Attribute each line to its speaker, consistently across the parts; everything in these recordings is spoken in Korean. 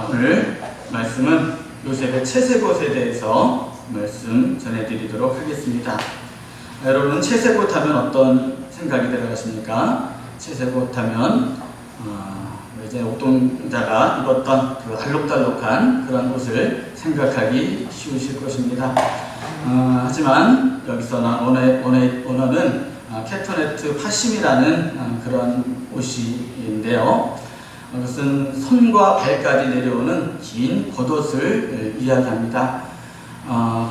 Speaker 1: 오늘 말씀은 요셉의 채색옷에 대해서 말씀 전해드리도록 하겠습니다. 여러분, 채색옷 하면 어떤 생각이 들어가십니까? 채색옷 하면 이제 옥동자가 입었던 그 알록달록한 그런 옷을 생각하기 쉬우실 것입니다. 하지만 여기서 오늘은 캐터네트 파심이라는 그런 옷인데요. 그것은 손과 발까지 내려오는 긴 겉옷을 이야기합니다.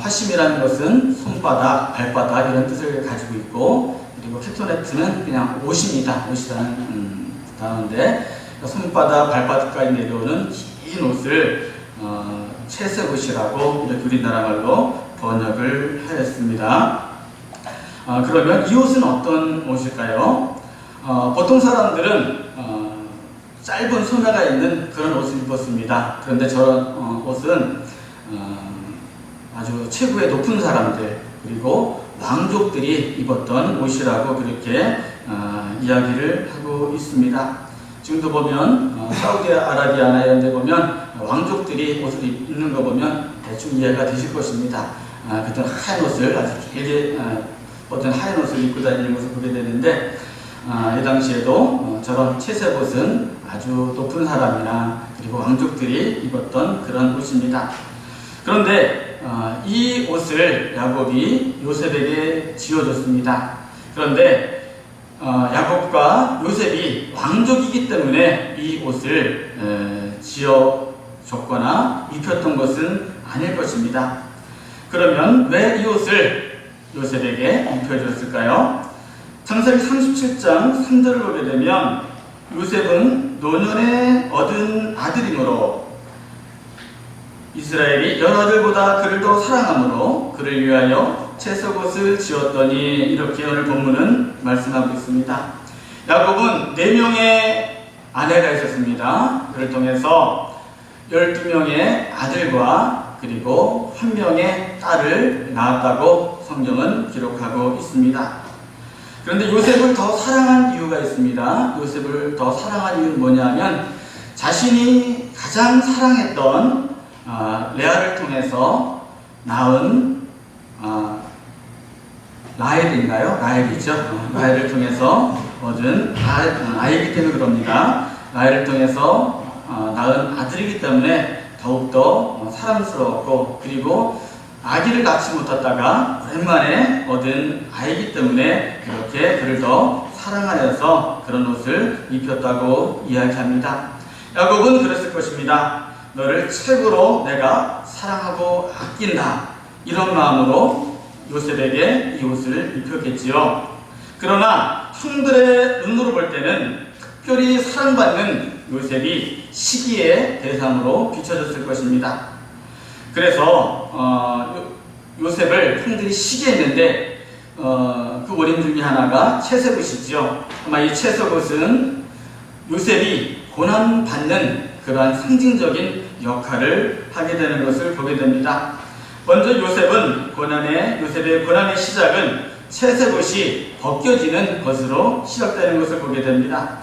Speaker 1: 파심이라는 것은 손바닥, 발바닥 이런 뜻을 가지고 있고, 그리고 캐터네트는 그냥 옷입니다. 옷이라는 단어인데, 손바닥, 발바닥까지 내려오는 긴 옷을 채색옷이라고 이렇게 우리나라 말로 번역을 하였습니다. 그러면 이 옷은 어떤 옷일까요? 보통 사람들은 짧은 소매가 있는 그런 옷을 입었습니다. 그런데 저런 옷은 아주 최고의 높은 사람들, 그리고 왕족들이 입었던 옷이라고 그렇게 이야기를 하고 있습니다. 지금도 보면 사우디아라비아나 이런 데 보면 왕족들이 옷을 입는 거 보면 대충 이해가 되실 것입니다. 그때 하얀 옷을 아주 길게 어떤 하얀 옷을 입고 다니는 것을 보게 되는데, 이 당시에도 저런 채색옷은 아주 높은 사람이나 그리고 왕족들이 입었던 그런 옷입니다. 그런데 이 옷을 야곱이 요셉에게 지어줬습니다. 그런데 야곱과 요셉이 왕족이기 때문에 이 옷을 지어줬거나 입혔던 것은 아닐 것입니다. 그러면 왜 이 옷을 요셉에게 입혀줬을까요? 창세기 37장 3절을 보게 되면 요셉은 노년에 얻은 아들이므로 이스라엘이 여러 아들보다 그를 더 사랑하므로 그를 위하여 채색옷을 지었더니, 이렇게 오늘 본문은 말씀하고 있습니다. 야곱은 4명의 아내가 있었습니다. 그를 통해서 12명의 아들과 그리고 1명의 딸을 낳았다고 성경은 기록하고 있습니다. 그런데 요셉을 더 사랑한 이유가 있습니다. 요셉을 더 사랑한 이유는 뭐냐면, 자신이 가장 사랑했던 레아를 통해서 낳은 라헬인가요? 라헬이죠. 라헬을 통해서 얻은 아이이기 때문에 그럽니다. 라헬을 통해서 낳은 아들이기 때문에 더욱더 사랑스러웠고, 그리고 아기를 낳지 못했다가 오랜만에 얻은 아이이기 때문에 그렇게 그를 더 사랑하여서 그런 옷을 입혔다고 이야기합니다. 야곱은 그랬을 것입니다. 너를 최고로 내가 사랑하고 아낀다, 이런 마음으로 요셉에게 이 옷을 입혔겠지요. 그러나 형들의 눈으로 볼 때는 특별히 사랑받는 요셉이 시기의 대상으로 비춰졌을 것입니다. 그래서 요셉을 형들이 시기했는데 그 원인 중에 하나가 채색옷이지요. 아마 이 채색옷은 요셉이 고난받는 그러한 상징적인 역할을 하게 되는 것을 보게 됩니다. 먼저 요셉의 고난의 시작은 채색옷이 벗겨지는 것으로 시작되는 것을 보게 됩니다.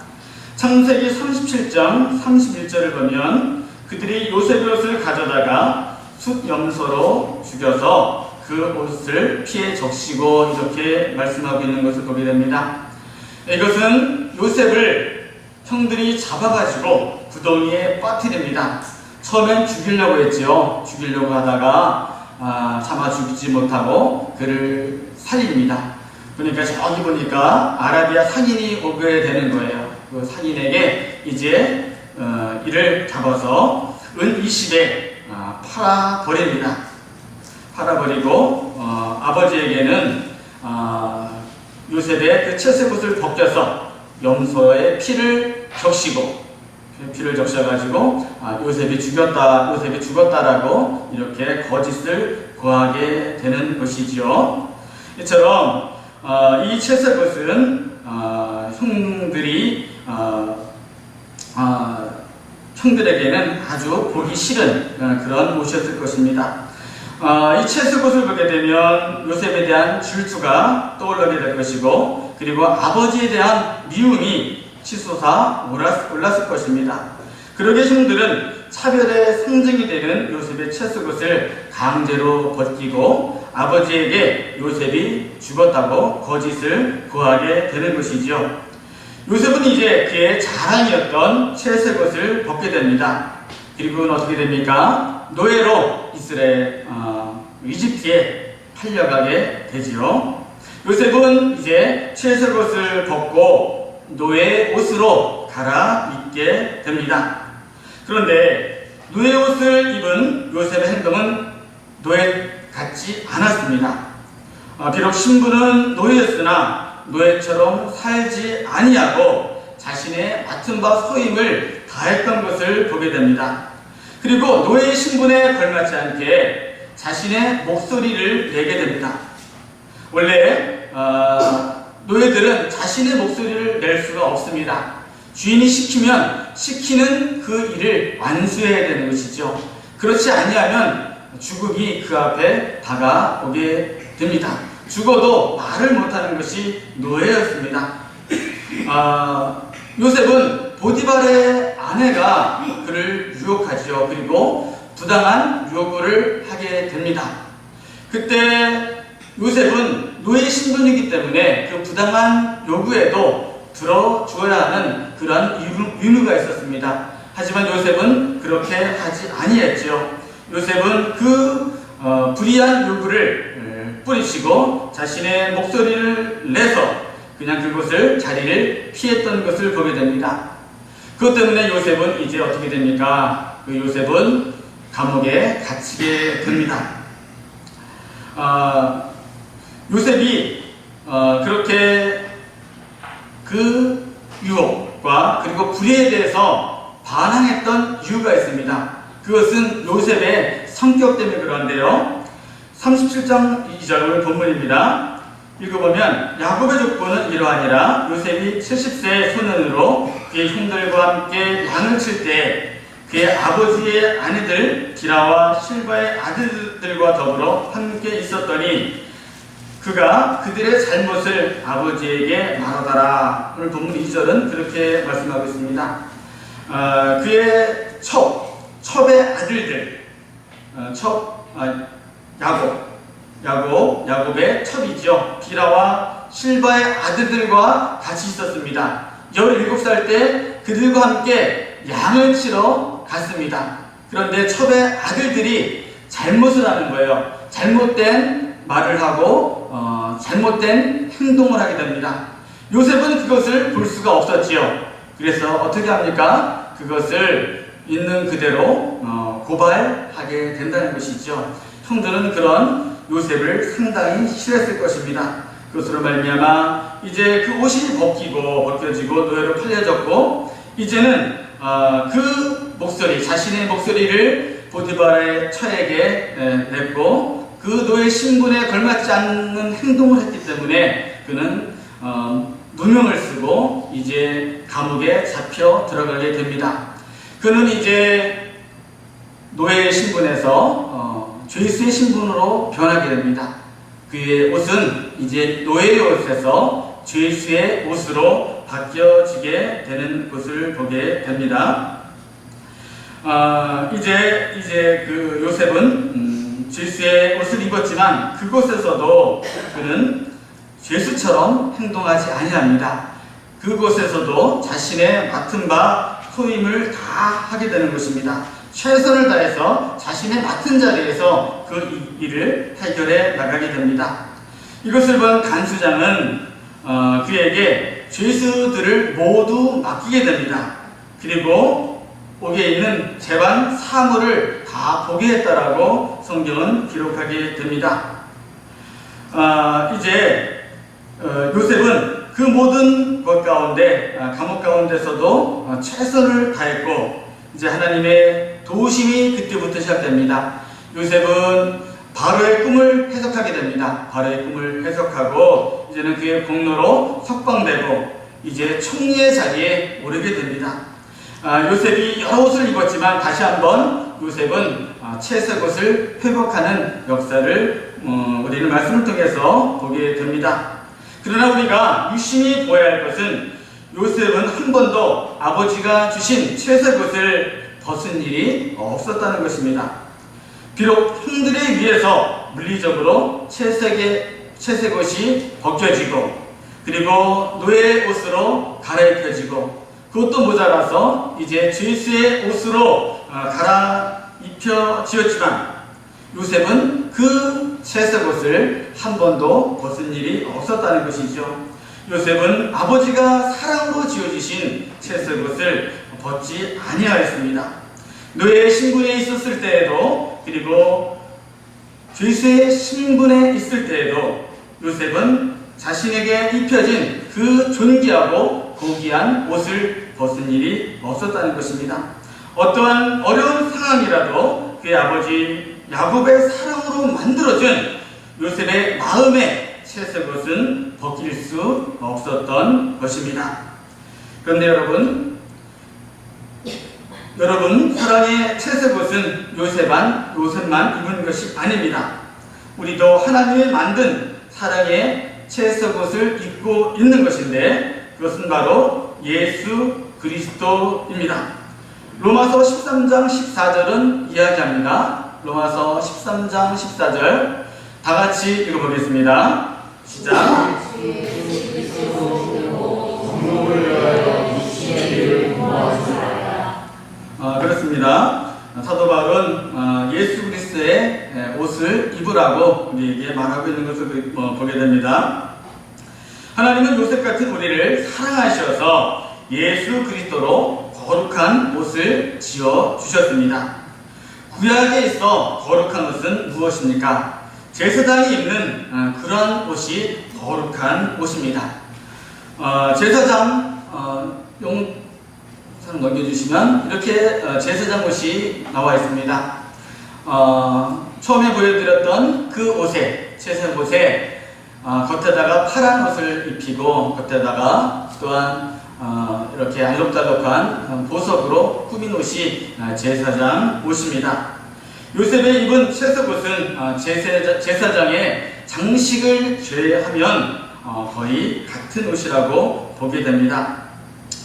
Speaker 1: 창세기 37장 31절을 보면 그들이 요셉의 옷을 가져다가 숫염소로 죽여서 그 옷을 피에 적시고, 이렇게 말씀하고 있는 것을 보게 됩니다. 이것은 요셉을 형들이 잡아가지고 구덩이에 빠뜨립니다. 처음엔 죽이려고 했지요. 죽이려고 하다가 차마 죽이지 못하고 그를 살립니다. 그러니까 저기 보니까 아라비아 상인이 오게 되는 거예요. 그 상인에게 이제 이를 잡아서 은 20에 팔아버립니다. 팔아버리고 아버지에게는 요셉의 그 채색옷을 벗겨서 염소의 피를 적시고, 피를 적셔가지고 요셉이 죽었다라고 이렇게 거짓을 고하게 되는 것이지요. 이처럼 이 채색옷은 형들에게는 아주 보기 싫은 그런 옷이었을 것입니다. 이 채색옷을 보게 되면 요셉에 대한 질투가 떠오르게 될 것이고, 그리고 아버지에 대한 미움이 치솟아 올랐을 것입니다. 그러게 형들은 차별의 상징이 되는 요셉의 채색옷을 강제로 벗기고 아버지에게 요셉이 죽었다고 거짓을 고하게 되는 것이지요. 요셉은 이제 그의 자랑이었던 채색옷을 벗게 됩니다. 그리고는 어떻게 됩니까? 노예로 이집트에 팔려가게 되지요. 요셉은 이제 채색옷을 벗고 노예 옷으로 갈아입게 됩니다. 그런데 노예 옷을 입은 요셉의 행동은 노예 같지 않았습니다. 비록 신부는 노예였으나 노예처럼 살지 아니하고 자신의 맡은 바 소임을 다했던 것을 보게 됩니다. 그리고 노예의 신분에 걸맞지 않게 자신의 목소리를 내게 됩니다. 원래 노예들은 자신의 목소리를 낼 수가 없습니다. 주인이 시키면 시키는 그 일을 완수해야 되는 것이죠. 그렇지 아니하면 죽음이 그 앞에 다가오게 됩니다. 죽어도 말을 못하는 것이 노예였습니다. 요셉은 보디발의 아내가 그를 유혹하지요. 그리고 부당한 요구를 하게 됩니다. 그때 요셉은 노예 신분이기 때문에 그 부당한 요구에도 들어주어야 하는 그런 의무가 있었습니다. 하지만 요셉은 그렇게 하지 아니했죠. 요셉은 그 불의한 요구를 뿌리치고 자신의 목소리를 내서 그냥 그곳을 자리를 피했던 것을 보게 됩니다. 그것 때문에 요셉은 이제 어떻게 됩니까? 그 요셉은 감옥에 갇히게 됩니다. 요셉이 그렇게 그 유혹과 그리고 불의에 대해서 반항했던 이유가 있습니다. 그것은 요셉의 성격 때문에 그런데요. 37장 2절 본문입니다. 읽어보면 야곱의 족보는 이러하니라. 요셉이 70세의 소년으로 그의 형들과 함께 양을 칠 때 그의 아버지의 아내들 디라와 실바의 아들들과 더불어 함께 있었더니 그가 그들의 잘못을 아버지에게 말하더라. 오늘 본문 2절은 그렇게 말씀하고 있습니다. 그의 첩의 아들들, 야곱의 첩이죠. 디라와 실바의 아들들과 같이 있었습니다. 17살 때 그들과 함께 양을 치러 갔습니다. 그런데 첩의 아들들이 잘못을 하는 거예요. 잘못된 말을 하고 잘못된 행동을 하게 됩니다. 요셉은 그것을 볼 수가 없었지요. 그래서 어떻게 합니까? 그것을 있는 그대로 고발하게 된다는 것이죠. 형들은 그런 요셉을 상당히 싫어했을 것입니다. 그것으로 말미암아 이제 그 옷이 벗겨지고 노예로 팔려졌고 이제는 그 목소리, 자신의 목소리를 보디발의 처에게 냈고 그 노예 신분에 걸맞지 않는 행동을 했기 때문에 그는 누명을 쓰고 이제 감옥에 잡혀 들어가게 됩니다. 그는 이제 노예 신분에서 죄수의 신분으로 변하게 됩니다. 그의 옷은 이제 노예의 옷에서 죄수의 옷으로 바뀌어지게 되는 것을 보게 됩니다. 이제 그 요셉은 죄수의 옷을 입었지만 그곳에서도 그는 죄수처럼 행동하지 아니합니다. 그곳에서도 자신의 맡은 바 소임을 다 하게 되는 것입니다. 최선을 다해서 자신의 맡은 자리에서 그 일을 해결해 나가게 됩니다. 이것을 본 간수장은 그에게 죄수들을 모두 맡기게 됩니다. 그리고 옥에 있는 재반 사물을 다 보게 했다라고 성경은 기록하게 됩니다. 요셉은 그 모든 것 가운데 감옥 가운데서도 최선을 다했고 이제 하나님의 도우심이 그때부터 시작됩니다. 요셉은 바로의 꿈을 해석하게 됩니다. 바로의 꿈을 해석하고 이제는 그의 공로로 석방되고 이제 총리의 자리에 오르게 됩니다. 요셉이 여러 옷을 입었지만 다시 한번 요셉은 채색옷을 회복하는 역사를 우리는 말씀을 통해서 보게 됩니다. 그러나 우리가 유심히 보아야 할 것은 요셉은 한 번도 아버지가 주신 채색옷을 벗은 일이 없었다는 것입니다. 비록 형들에 의해서 물리적으로 채색옷이 벗겨지고 그리고 노예의 옷으로 갈아입혀지고 그것도 모자라서 이제 죄수의 옷으로 갈아입혀지었지만 요셉은 그 채색옷을 한 번도 벗은 일이 없었다는 것이죠. 요셉은 아버지가 사랑으로 지어주신 채색옷을 벗지 아니하였습니다. 노예의 신분에 있었을 때에도 그리고 죄수의 신분에 있을 때에도 요셉은 자신에게 입혀진 그 존귀하고 고귀한 옷을 벗은 일이 없었다는 것입니다. 어떠한 어려운 상황이라도 그의 아버지 야곱의 사랑으로 만들어준 요셉의 마음의 채색옷은 벗길 수 없었던 것입니다. 그런데 여러분 사랑의 채색옷은 요셉만 입은 것이 아닙니다. 우리도 하나님이 만든 사랑의 채색옷을 입고 있는 것인데 그것은 바로 예수 그리스도입니다. 로마서 13장 14절은 이야기합니다. 로마서 13장 14절 다 같이 읽어보겠습니다. 시작. 그렇습니다. 사도 바울은 예수 그리스도의 옷을 입으라고 우리에게 말하고 있는 것을 보게 됩니다. 하나님은 요셉 같은 우리를 사랑하셔서 예수 그리스도로 거룩한 옷을 지어 주셨습니다. 구약에 있어 거룩한 옷은 무엇입니까? 제사장이 입는 그런 옷이 거룩한 옷입니다. 제사장 영상 넘겨주시면 이렇게 제사장 옷이 나와 있습니다. 처음에 보여드렸던 그 옷에 채색 옷에 겉에다가 파란 옷을 입히고 겉에다가 또한 이렇게 알록달록한 보석으로 꾸민 옷이 제사장 옷입니다. 요셉의 입은 채색 옷은 제사장의 장식을 제외하면 거의 같은 옷이라고 보게 됩니다.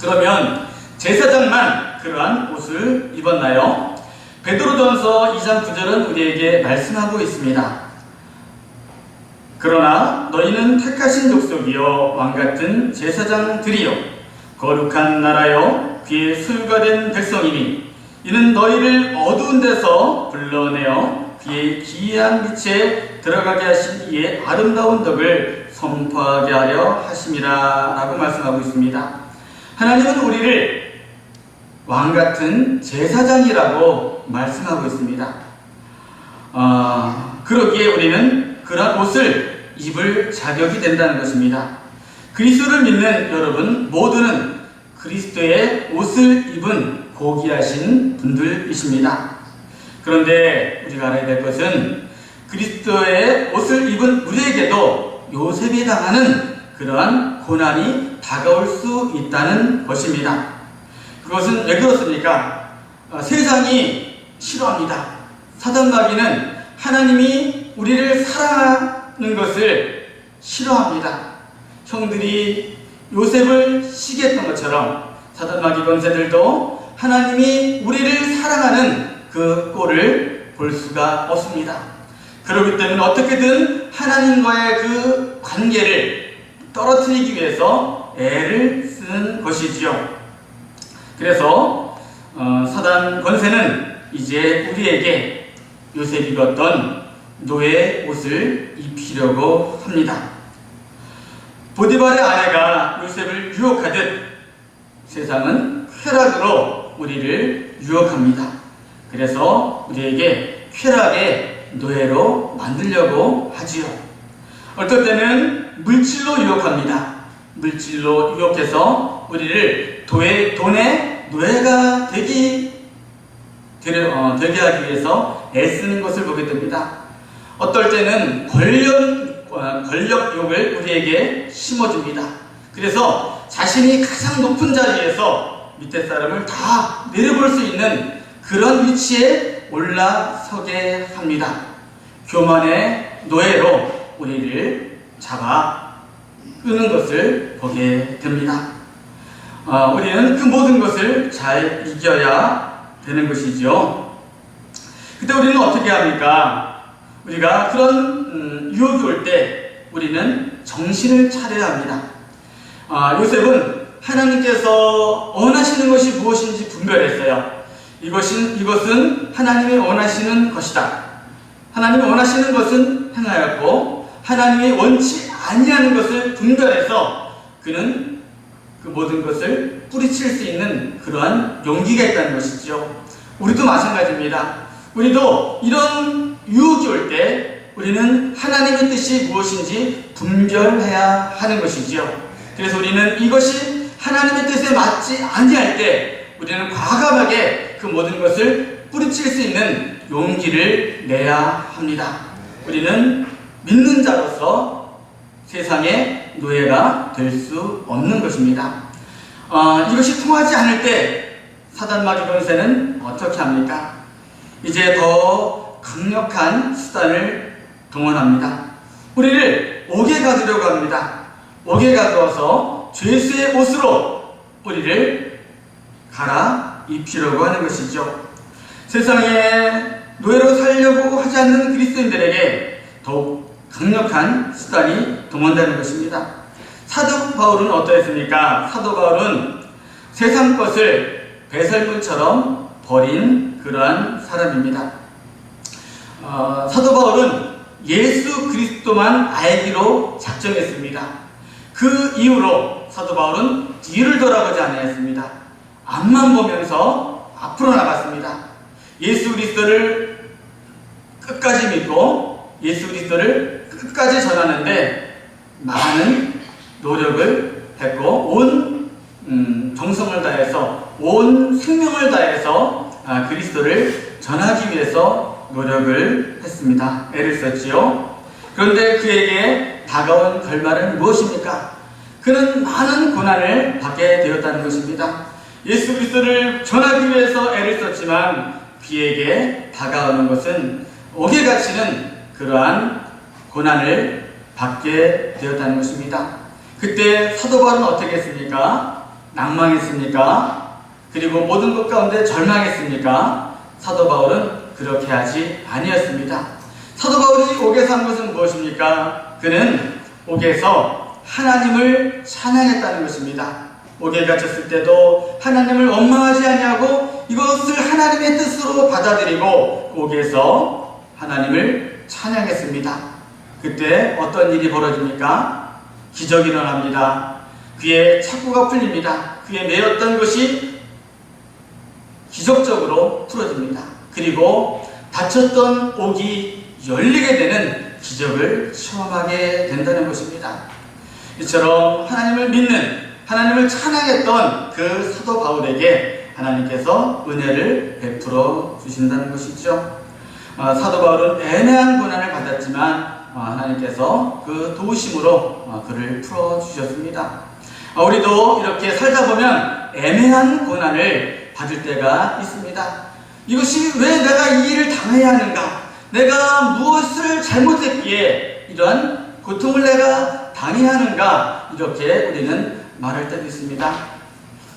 Speaker 1: 그러면 제사장만 그러한 옷을 입었나요? 베드로전서 2장 9절은 우리에게 말씀하고 있습니다. 그러나 너희는 택하신 족속이요 왕같은 제사장들이요 거룩한 나라요 그의 소유가 된 백성이니 이는 너희를 어두운 데서 불러내어 그의 기이한 빛에 들어가게 하신 이의 아름다운 덕을 선포하게 하려 하심이라 라고 말씀하고 있습니다. 하나님은 우리를 왕같은 제사장이라고 말씀하고 있습니다. 그러기에 우리는 그런 옷을 입을 자격이 된다는 것입니다. 그리스도를 믿는 여러분 모두는 그리스도의 옷을 입은 고귀하신 분들이십니다. 그런데 우리가 알아야 될 것은 그리스도의 옷을 입은 우리에게도 요셉이 당하는 그러한 고난이 다가올 수 있다는 것입니다. 그것은 왜 그렇습니까? 세상이 싫어합니다. 사단마귀는 하나님이 우리를 사랑하는 것을 싫어합니다. 형들이 요셉을 시기했던 것처럼 사단마귀 권세들도 하나님이 우리를 사랑하는 그 꼴을 볼 수가 없습니다. 그렇기 때문에 어떻게든 하나님과의 그 관계를 떨어뜨리기 위해서 애를 쓰는 것이지요. 그래서 사단 권세는 이제 우리에게 요셉이 입었던 노예 옷을 입히려고 합니다. 보디발의 아내가 요셉을 유혹하듯 세상은 쾌락으로 우리를 유혹합니다. 그래서 우리에게 쾌락의 노예로 만들려고 하지요. 어떨 때는 물질로 유혹합니다. 물질로 유혹해서 우리를 돈의 노예가 되게 하기 위해서 애쓰는 것을 보게 됩니다. 어떨 때는 권력욕을 우리에게 심어줍니다. 그래서 자신이 가장 높은 자리에서 밑에 사람을 다 내려볼 수 있는 그런 위치에 올라서게 합니다. 교만의 노예로 우리를 잡아 끄는 것을 보게 됩니다. 우리는 그 모든 것을 잘 이겨야 되는 것이죠. 그때 우리는 어떻게 합니까? 우리가 그런 유혹이 올 때 우리는 정신을 차려야 합니다. 요셉은 하나님께서 원하시는 것이 무엇인지 분별했어요. 이것은 하나님이 원하시는 것이다. 하나님이 원하시는 것은 행하였고 하나님이 원치 아니하는 것을 분별해서 그는 그 모든 것을 뿌리칠 수 있는 그러한 용기가 있다는 것이죠. 우리도 마찬가지입니다. 우리도 이런 유혹이 올 때 우리는 하나님의 뜻이 무엇인지 분별해야 하는 것이지요. 그래서 우리는 이것이 하나님의 뜻에 맞지 아니할 때 우리는 과감하게 그 모든 것을 뿌리칠 수 있는 용기를 내야 합니다. 우리는 믿는 자로서 세상의 노예가 될 수 없는 것입니다. 이것이 통하지 않을 때 사단마귀 권세는 어떻게 합니까? 이제 더 강력한 수단을 동원합니다. 우리를 옥에 가두려고 합니다. 옥에 가두어서 죄수의 옷으로 우리를 갈아입히려고 하는 것이죠. 세상에 노예로 살려고 하지 않는 그리스도인들에게 더욱 강력한 수단이 동원되는 것입니다. 사도 바울은 어떠했습니까? 사도 바울은 세상 것을 배설물처럼 버린 그러한 사람입니다. 사도 바울은 예수 그리스도만 알기로 작정했습니다. 그 이후로 사도 바울은 뒤를 돌아보지 않았습니다. 앞만 보면서 앞으로 나갔습니다. 예수 그리스도를 끝까지 믿고 예수 그리스도를 끝까지 전하는데 많은 노력을 했고 온 정성을 다해서 온 생명을 다해서 그리스도를 전하기 위해서 노력을 했습니다. 애를 썼지요. 그런데 그에게 다가온 결말은 무엇입니까? 그는 많은 고난을 받게 되었다는 것입니다. 예수 그리스도를 전하기 위해서 애를 썼지만 그에게 다가오는 것은 옥에 갇히는 그러한 고난을 받게 되었다는 것입니다. 그때 사도 바울은 어떻게 했습니까? 낭망했습니까? 그리고 모든 것 가운데 절망했습니까? 사도 바울은 그렇게 하지 아니었습니다. 사도 바울이 옥에서 한 것은 무엇입니까? 그는 옥에서 하나님을 찬양했다는 것입니다. 옥에 갇혔을 때도 하나님을 원망하지 아니하고 이것을 하나님의 뜻으로 받아들이고 옥에서 하나님을 찬양했습니다. 그때 어떤 일이 벌어집니까? 기적이 일어납니다. 그의 착고가 풀립니다. 그의 매였던 것이 기적적으로 풀어집니다. 그리고 닫혔던 옥이 열리게 되는 기적을 체험하게 된다는 것입니다. 이처럼 하나님을 믿는, 하나님을 찬양했던 그 사도 바울에게 하나님께서 은혜를 베풀어 주신다는 것이죠. 사도 바울은 애매한 고난을 받았지만 하나님께서 그 도우심으로 그를 풀어주셨습니다. 우리도 이렇게 살다 보면 애매한 고난을 받을 때가 있습니다. 이것이 왜 내가 이 일을 당해야 하는가? 내가 무엇을 잘못했기에 이런 고통을 내가 당해야 하는가? 이렇게 우리는 말할 때도 있습니다.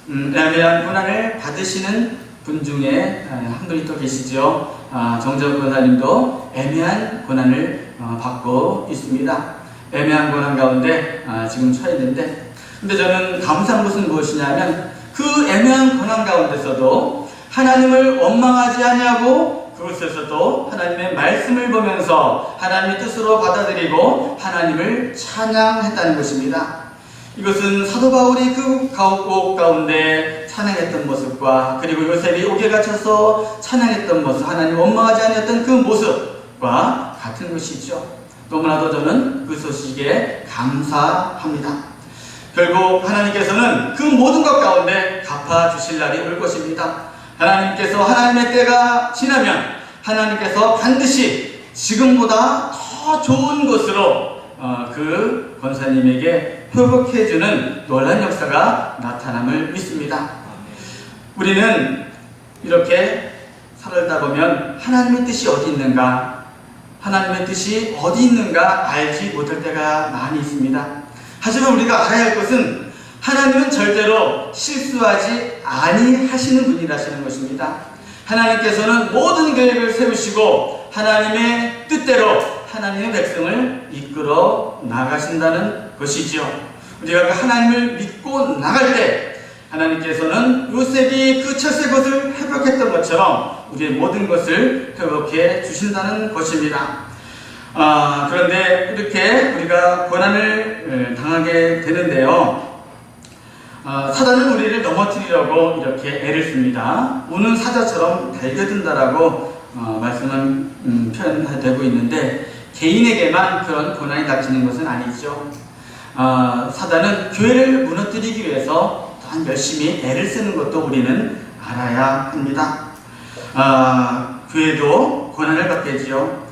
Speaker 1: 애매한 고난을 받으시는 분 중에 한 분이 또 계시죠. 정정 권사님도 애매한 고난을 받고 있습니다. 애매한 고난 가운데 지금 처해 있는데, 근데 저는 감사한 것은 무엇이냐면 그 애매한 고난 가운데서도 하나님을 원망하지 아니하고 그곳에서도 하나님의 말씀을 보면서 하나님의 뜻으로 받아들이고 하나님을 찬양했다는 것입니다. 이것은 사도 바울이 그 옥 가운데 찬양했던 모습과 그리고 요셉이 옥에 갇혀서 찬양했던 모습, 하나님 원망하지 아니했던 그 모습과 같은 것이죠. 너무나도 저는 그 소식에 감사합니다. 결국 하나님께서는 그 모든 것 가운데 갚아주실 날이 올 것입니다. 하나님께서 해의 때가 지나면 하나님께서 반드시 지금보다 더 좋은 것으로 그 권사님에게 회복해주는 놀라운 역사가 나타남을 믿습니다. 우리는 이렇게 살다 보면 하나님의 뜻이 어디 있는가, 하나님의 뜻이 어디 있는가 알지 못할 때가 많이 있습니다. 하지만 우리가 알아야 할 것은 하나님은 절대로 실수하지 아니하시는 분이라시는 것입니다. 하나님께서는 모든 계획을 세우시고 하나님의 뜻대로 하나님의 백성을 이끌어 나가신다는 것이지요. 우리가 그 하나님을 믿고 나갈 때 하나님께서는 요셉이 그 철새 것을 회복했던 것처럼 우리의 모든 것을 회복해 주신다는 것입니다. 그런데 이렇게 우리가 고난을 당하게 되는데요. 사단은 우리를 넘어뜨리려고 이렇게 애를 씁니다. 우는 사자처럼 달겨든다라고 말씀은 표현되고 있는데 개인에게만 그런 고난이 닥치는 것은 아니죠. 사단은 교회를 무너뜨리기 위해서 또한 열심히 애를 쓰는 것도 우리는 알아야 합니다. 교회도 고난을 받겠지요.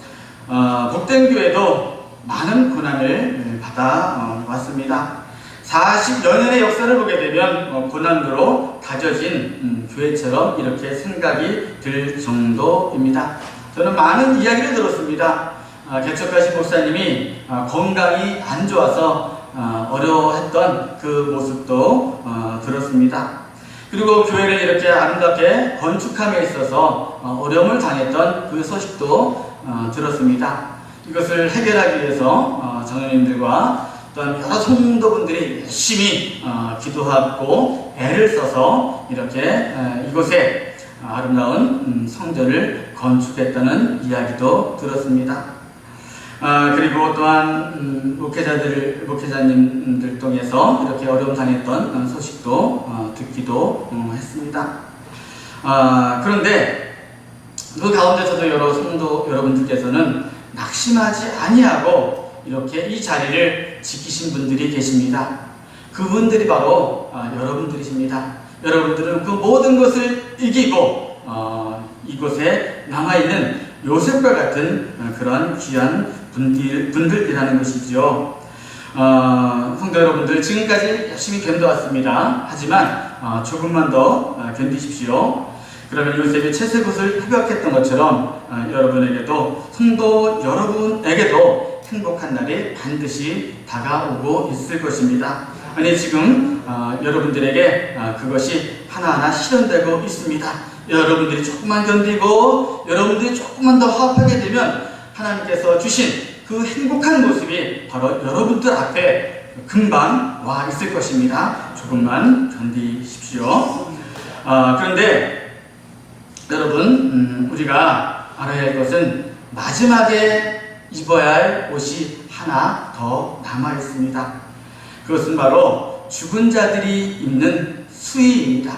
Speaker 1: 복된 교회도 많은 고난을 받아 왔습니다. 40여 년의 역사를 보게 되면 고난으로 다져진 교회처럼 이렇게 생각이 들 정도입니다. 저는 많은 이야기를 들었습니다. 개척하신 목사님이 건강이 안 좋아서 어려워했던 그 모습도 들었습니다. 그리고 교회를 이렇게 아름답게 건축함에 있어서 어려움을 당했던 그 소식도 들었습니다. 이것을 해결하기 위해서 장로님들과 또한 여러 성도분들이 열심히 기도하고 애를 써서 이렇게 이곳에 아름다운 성전을 건축했다는 이야기도 들었습니다. 그리고 또한 목회자님들 통해서 이렇게 어려움 당했던 소식도 듣기도 했습니다. 그런데 그 가운데 저도 여러 성도 여러분들께서는 낙심하지 아니하고 이렇게 이 자리를 지키신 분들이 계십니다. 그분들이 바로 여러분들이십니다. 여러분들은 그 모든 것을 이기고 이곳에 남아있는 요셉과 같은 그런 귀한 분들이라는 것이죠. 성도 여러분들, 지금까지 열심히 견뎌왔습니다. 하지만 조금만 더 견디십시오. 그러면 요셉이 채색옷을 회복했던 것처럼 여러분에게도, 성도 여러분에게도 행복한 날이 반드시 다가오고 있을 것입니다. 아니, 지금 여러분들에게 그것이 하나하나 실현되고 있습니다. 여러분들이 조금만 견디고 여러분들이 조금만 더 화합하게 되면 하나님께서 주신 그 행복한 모습이 바로 여러분들 앞에 금방 와 있을 것입니다. 조금만 견디십시오. 그런데 여러분, 우리가 알아야 할 것은 마지막에 입어야 할 옷이 하나 더 남아 있습니다. 그것은 바로 죽은 자들이 입는 수의입니다.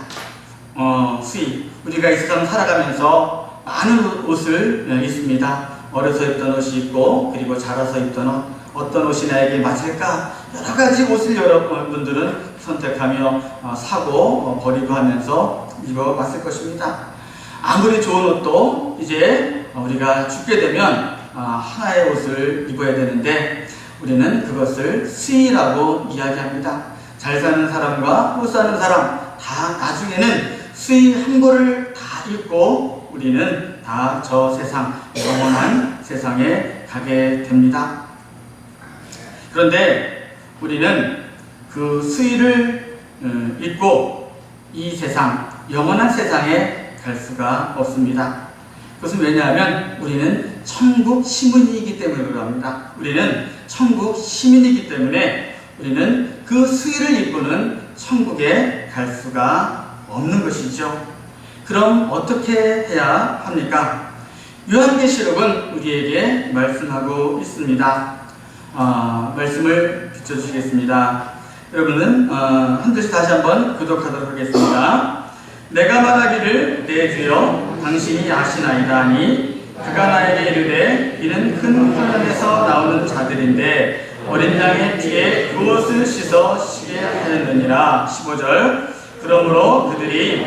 Speaker 1: 수의. 우리가 이 세상 살아가면서 많은 옷을 입습니다. 어려서 입던 옷이 있고, 그리고 자라서 입던 옷, 어떤 옷이 나에게 맞을까? 여러 가지 옷을 여러분들은 선택하며 사고 버리고 하면서 입어봤을 것입니다. 아무리 좋은 옷도 이제 우리가 죽게 되면 하나의 옷을 입어야 되는데 우리는 그것을 수의라고 이야기합니다. 잘 사는 사람과 못 사는 사람 다 나중에는 수의 한 벌을 다 입고 우리는 다 저 세상, 영원한 세상에 가게 됩니다. 그런데 우리는 그 수의를 입고 이 세상, 영원한 세상에 갈 수가 없습니다. 그것은 왜냐하면 우리는 천국 시민이기 때문에 그럽니다. 우리는 천국 시민이기 때문에 우리는 그 수의를 입고는 천국에 갈 수가 없는 것이죠. 그럼 어떻게 해야 합니까? 요한계시록은 우리에게 말씀하고 있습니다. 말씀을 비춰주시겠습니다. 여러분은 한 절씩 다시 한번 구독하도록 하겠습니다. 내가 말하기를 내 주여 당신이 아시나이다 하니 그가 나에게 이르되 이는 큰 환난에서 나오는 자들인데 어린 양의 피에 그것을 씻어 쉬게 하였느니라. 15절. 그러므로 그들이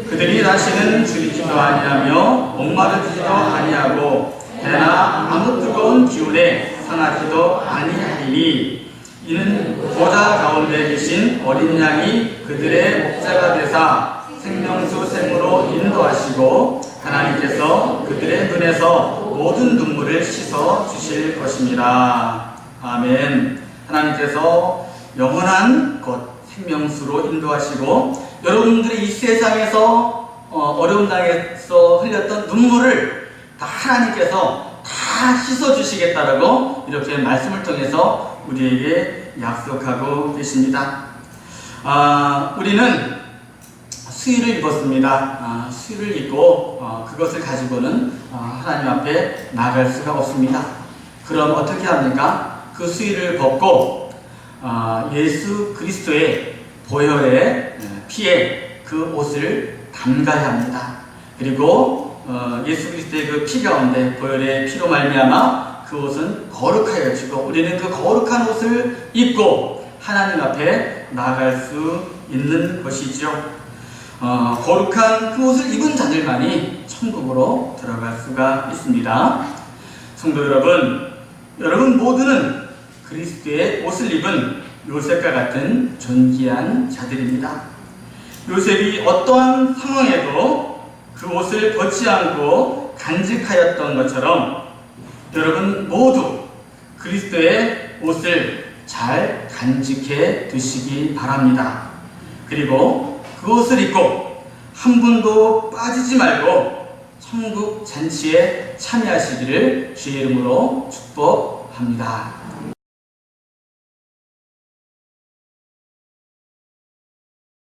Speaker 1: 그들이 다시는 줄이지도 아니하며 목마르지도 아니하고 배나 아무 뜨거운 기운에 상하지도 아니하리니 이는 보좌 가운데 계신 어린 양이 그들의 목자가 되사 생명수 샘으로 인도하시고 하나님께서 그들의 눈에서 모든 눈물을 씻어 주실 것입니다. 아멘. 하나님께서 영원한 것 생명수로 인도하시고 여러분들이 이 세상에서 어려운 땅에서 흘렸던 눈물을 다 하나님께서 다 씻어 주시겠다라고 이렇게 말씀을 통해서 우리에게 약속하고 계십니다. 우리는 수의를 입었습니다. 수의를 입고 그것을 가지고는 하나님 앞에 나갈 수가 없습니다. 그럼 어떻게 합니까? 그 수의를 벗고 예수 그리스도의 보혈의 피에 그 옷을 담가야 합니다. 그리고 예수 그리스도의 그 피 가운데 보혈의 피로 말미암아 그 옷은 거룩하여지고 우리는 그 거룩한 옷을 입고 하나님 앞에 나아갈 수 있는 것이죠. 거룩한 그 옷을 입은 자들만이 천국으로 들어갈 수가 있습니다. 성도 여러분, 여러분 모두는 그리스도의 옷을 입은 요셉과 같은 존귀한 자들입니다. 요셉이 어떠한 상황에도 그 옷을 벗지 않고 간직하였던 것처럼 여러분 모두 그리스도의 옷을 잘 간직해 두시기 바랍니다. 그리고 그 옷을 입고 한 분도 빠지지 말고 천국 잔치에 참여하시기를 주의 이름으로 축복합니다.